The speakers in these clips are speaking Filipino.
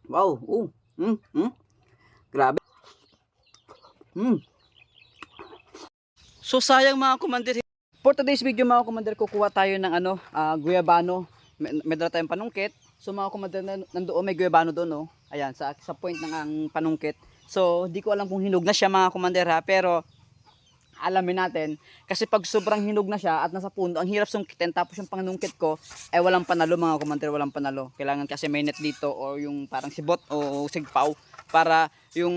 Wow, grabe. Mm. So sayang mga commander. For today's video mga commander, kukuha tayo ng guyabano. May dala tayong panungkit. So mga commander, nandoon may guyabano doon, oh. Ayan, sa point ng ang panungkit. So, di ko alam kung hinog na siya mga commander ha, pero alamin natin kasi pag sobrang hinog na siya at nasa puno, ang hirap sungkitin. Tapos yung pangnungkit ko walang panalo mga commander, walang panalo. Kailangan kasi may net dito o yung parang sibot o sigpaw para yung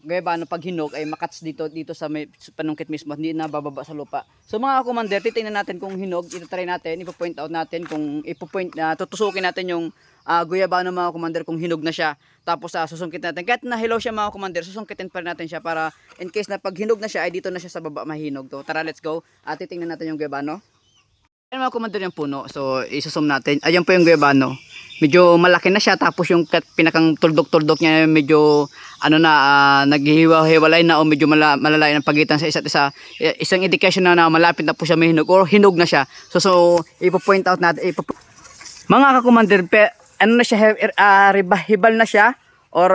gayabano pag hinog ay makats dito sa may panungkit mismo, hindi na bababa sa lupa. So mga commander, titingnan natin kung hinog. Ito-try natin, ipo-point out natin kung tutusukin natin yung guyabano mga commander kung hinog na siya. Tapos susungkit natin. Kahit nahilaw siya mga commander, susungkitin pa rin natin siya para in case na pag hinog na siya ay dito na siya sa baba mahinog to. Tara, let's go. Titingnan natin yung guyabano. Ayan mga commander yung puno. So isusum natin. Ayan po yung guyabano. Medyo malaki na siya, tapos yung pinakang tuldok-tuldok niya medyo naghihiwa-hiwalay na o medyo malalay ng pagitan sa isa't isa. Isang indication na malapit na po siya mahinog or hinog na siya. So ipo-point out natin. Mga ka-commander, ano na siya, hibal na siya or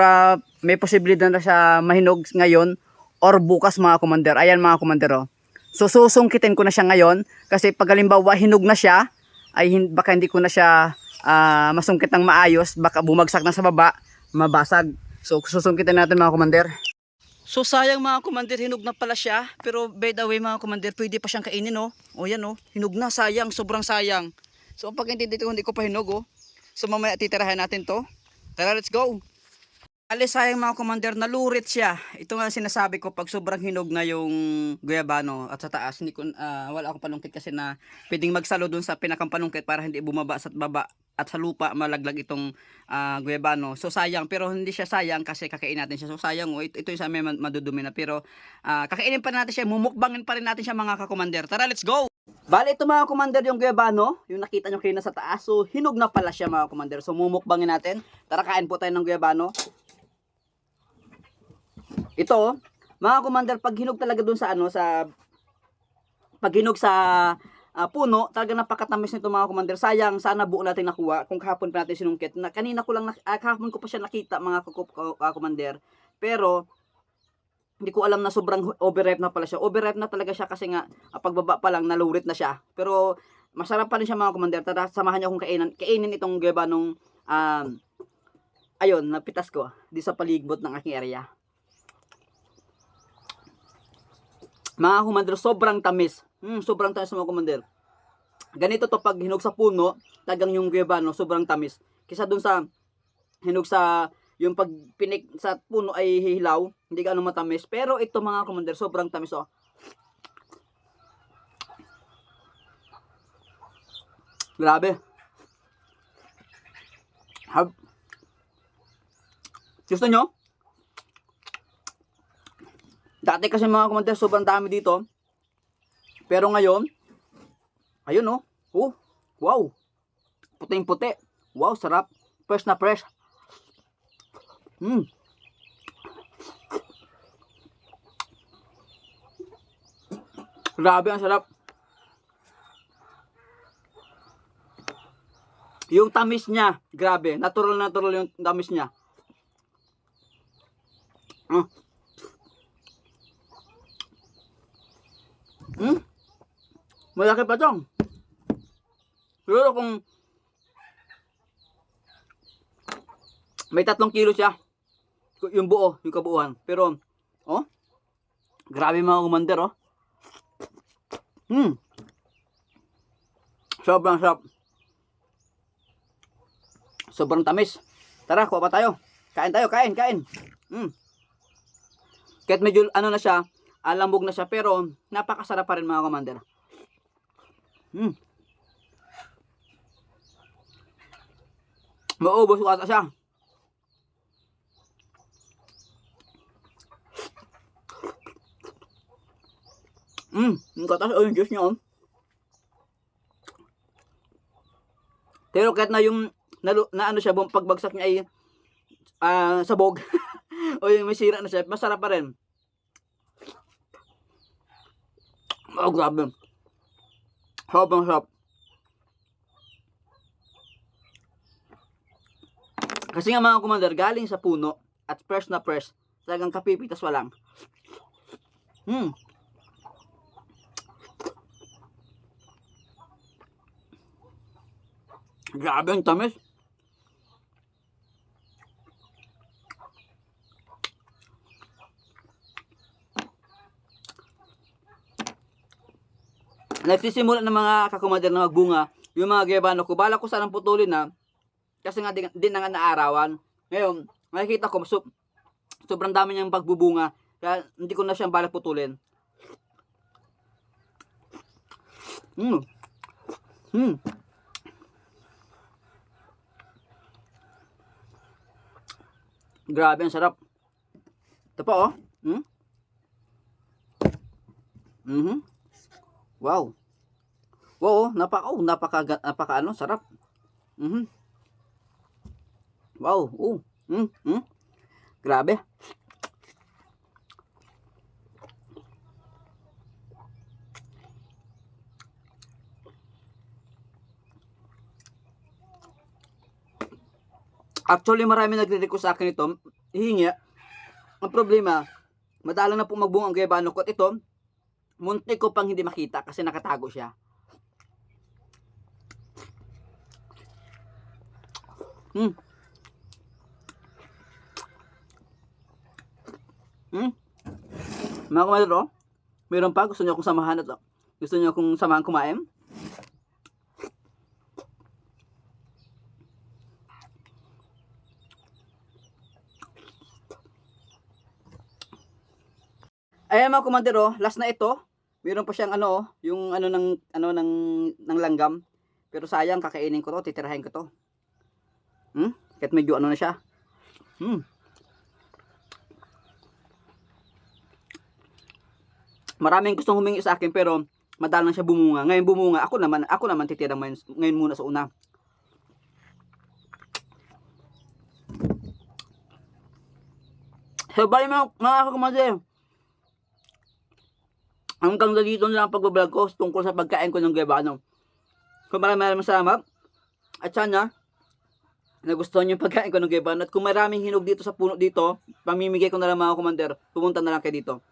may posibilidad na siya mahinog ngayon or bukas mga commander. Ayan mga commander, oh. So susungkitin ko na siya ngayon kasi pag halimbawa hinog na siya ay baka hindi ko na siya masungkit ng maayos, baka bumagsak na sa baba, mabasag. So susungkitin natin mga commander. So sayang mga commander, hinog na pala siya, pero by the way mga commander, pwede pa siyang kainin, oh. O yan, oh, hinog na, sayang, sobrang sayang. So pag hindi ko pa hinog, oh. So mamaya titirahan natin to. Tara, let's go. Alis, sayang mga commander, nalurit siya. Ito nga sinasabi ko, pag sobrang hinog na yung guyabano at sa taas, hindi ko, wala akong panungkit kasi na pwedeng magsalo dun sa pinakang panungkit para hindi bumaba sa baba at sa lupa malaglag itong guyabano. So sayang, pero hindi siya sayang kasi kakain natin siya. So sayang, oh, ito yung sa amin madudumi na, pero kakainin pa natin siya, mumukbangin pa rin natin siya mga ka-commander. Tara, let's go. Bali, ito mga commander yung guyabano, yung nakita nyo kayo na sa taas. So hinog na pala siya mga commander. So mumukbangin natin. Tara, kain po tayo ng guyabano. Ito, mga commander, pag hinog talaga dun sa pag hinog sa puno, talaga napakatamis nito mga commander. Sayang, sana buo natin nakuha kung kahapon pa natin sinungkit. Kanina ko lang, kahapon ko pa siya nakita mga commander. Pero hindi ko alam na sobrang overripe na pala siya. Overripe na talaga siya kasi nga pagbaba pa lang nalurit na siya. Pero masarap pa rin siya mga commander. Tara, samahan niyo akong kainin itong guyabanong ayun, napitas ko di sa paligid ng aking area. Mga commander, sobrang tamis. Sobrang tamis mga commander. Ganito to pag hinog sa puno, tagang yung guyabano, sobrang tamis. Kisa dun sa hinog sa yung pag pinik sa puno ay hihilaw, hindi gaano matamis. Pero ito mga commander, sobrang tamis, oh. Grabe. Gusto nyo? Dati kasi mga commander, sobrang dami dito. Pero ngayon, ayun, oh. Wow. Puting-puti. Wow, sarap. Fresh na fresh. Grabe, ang sarap. Yung tamis niya, grabe. Natural yung tamis niya. Malaki pa tong. Siguro kung may 3 kilo siya, yung buo, yung kabuuan. Pero, oh, grabe mga commander, oh. Sobrang sarap. Sobrang tamis. Tara, kuha pa tayo. Kain tayo, kain. Kahit medyo na siya, lambog na siya, pero napakasarap pa rin mga commander. Maubos ko ata siya. Yung katas, yung juice niya, oh. Pero kahit na yung na ano siya, pagbagsak niya ay sabog o yung may sira na siya, masarap pa rin. Oh, grabe. Sobrang sarap. Kasi nga mga commander, galing sa puno at fresh na fresh. Talagang kapipitas walang. Grabe ang tamis. Nagsisimula ng mga kakumader na magbunga yung mga gebano ko. Bala ko sanang putulin na kasi nga di na nga naarawan. Ngayon, nakikita ko sobrang dami niyang pagbubunga. Kaya hindi ko na siyang balak putulin. Grabe, ang sarap. Ito pa, oh. Wow. Wow, napaka ano, sarap. Wow, grabe. Actually, marami nagre-request sa akin ito. Hihingi. Ang problema, madalang na po magbunga ang gayabano ko. At ito, muntik ko pang hindi makita kasi nakatago siya. Mga kumadro, mayroon pa. Gusto niyo akong samahan at gusto niyo akong samahan kumain? Ayan mga komandero, last na ito. Meron pa siyang yung ng langgam. Pero sayang, kakainin ko to, titirahin ko to. Kahit medyo na siya. Maraming gustong humingi sa akin pero madalang siya bumunga. Ngayon bumunga, ako naman titira ngayon muna sa una. So bali mga komandero, hanggang dito na lang pag-vlog ko tungkol sa pagkain ko ng gebano. Kung maraming salamat at sana nagustuhan yung pagkain ko ng gebano. At kung maraming hinog dito sa puno dito, pamimigay ko na lang mga commander, pumunta na lang kayo dito.